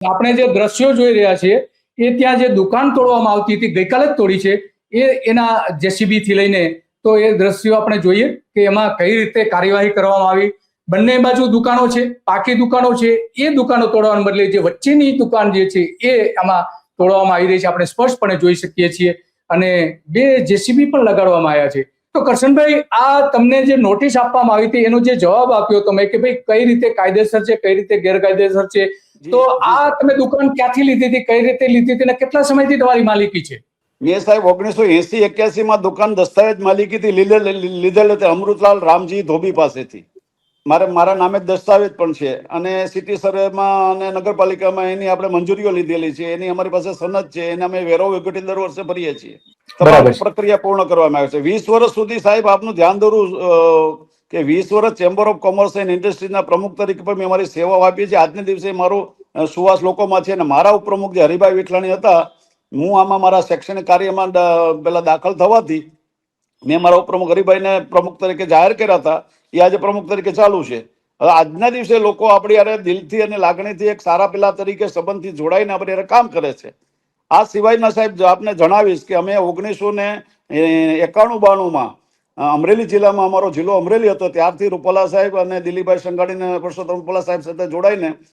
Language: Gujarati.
આપણે જે દ્રશ્યો જોઈ રહ્યા છીએ એ ત્યાં જે દુકાન તોડવામાં આવતી હતી ગઈકાલે જ તોડી છે એના જેસીબી થી લઈને તો એ દ્રશ્યો આપણે જોઈએ કે એમાં કઈ રીતે કાર્યવાહી કરવામાં આવી. બંને બાજુ દુકાનો છે, પાકી દુકાનો છે, એ દુકાનો તોડવાને બદલે જે વચ્ચેની દુકાન જે છે એ આમાં તોડવામાં આવી રહી છે. આપણે સ્પષ્ટપણે જોઈ શકીએ છીએ અને 2 જેસીબી પણ લગાડવામાં આવ્યા છે. તો કરશનભાઈ, આ તમને જે નોટિસ આપવામાં આવી હતી એનો જે જવાબ આપ્યો તમે કે ભાઈ કઈ રીતે કાયદેસર છે, કઈ રીતે ગેરકાયદેસર છે, તો આ તમે દુકાન ક્યાંથી લીધી હતી, કઈ રીતે લીધી હતી અને કેટલા સમયથી તમારી માલિકી છે? મેં સાહેબ 1980-81 માં દુકાન દસ્તાવેજ માલિકીથી લીધેલ હતી અમૃતલાલ રામજી ધોબી પાસેથી. મારા નામે જ દસ્તાવેજ પણ છે અને સિટી સર્વેમાં અને નગરપાલિકામાં એની આપણે મંજૂરીઓ લીધેલી છે. એની અમારી પાસે સનદ છે. એને અમે વેરો વેગુટી દર વર્ષે ભરીએ છીએ. તમામ પ્રક્રિયા પૂર્ણ કરવામાં આવે છે. 20 વર્ષ સુધી સાહેબ આપનું ધ્યાન દોરું કે 20 વર્ષ ચેમ્બર ઓફ કોમર્સ એન્ડ ઇન્ડસ્ટ્રીના પ્રમુખ તરીકે પણ મેં અમારી સેવાઓ આપી છે. આજના દિવસે મારું સુવાસ લોકોમાં છે અને મારા ઉપપ્રમુખ જે હરિભાઈ વિઠલાણી હતા, હું આમાં મારા શૈક્ષણિક કાર્યમાં પેલા દાખલ થવાથી મેં મારા ઉપપ્રમુખ હરિભાઈને પ્રમુખ તરીકે જાહેર કર્યા હતા. એ આજે પ્રમુખ તરીકે ચાલુ છે. હવે આજના દિવસે લોકો આપણી યારે દિલથી અને લાગણીથી એક સારા પેલા તરીકે સંબંધથી જોડાઈને આપણી યારે કામ કરે છે. આ સિવાયના સાહેબ આપને જણાવીશ કે અમે 1991-92 અમરેલી જિલ્લામાં, અમારો જિલ્લો અમરેલી હતો, ત્યારથી રૂપાલા સાહેબ અને દિલીપભાઈ સંઘાણી અને પરસોત્તમ રૂપાલા સાહેબ સાથે જોડાઈને